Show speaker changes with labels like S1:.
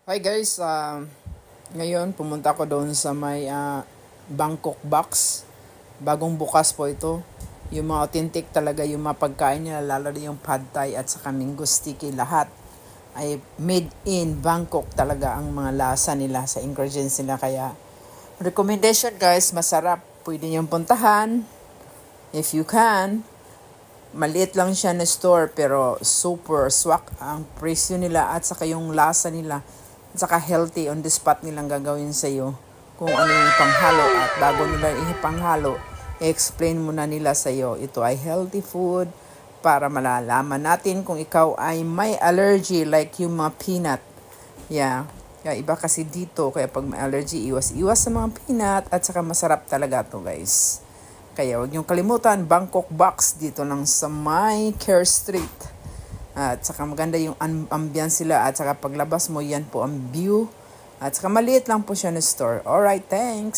S1: Hi guys, ngayon pumunta ko doon sa may Bangkok Box. Bagong bukas po ito. Yung mga authentic talaga yung mga pagkain nila, lalo na yung pad thai at saka mango sticky, lahat ay made in Bangkok talaga ang mga lasa nila sa ingredients nila. Kaya recommendation guys, masarap. Pwede niyong puntahan if you can. Maliit lang siya na store pero super swak ang presyo nila at saka yung lasa nila. At saka healthy, on the spot nilang gagawin sa iyo kung ano yung panghalo, at bago nila ipanghalo, i-explain muna nila sa iyo ito ay healthy food para malalaman natin kung ikaw ay may allergy like yung mga peanut. Kaya iba kasi dito, kaya pag may allergy, iwas sa mga peanut, at saka masarap talaga to guys. Kaya huwag niyong kalimutan, Bangkok Box dito lang sa may Care Street. At saka maganda yung ambience sila, at saka paglabas mo, yan po ang view. At saka maliit lang po siya na store. Alright, thanks!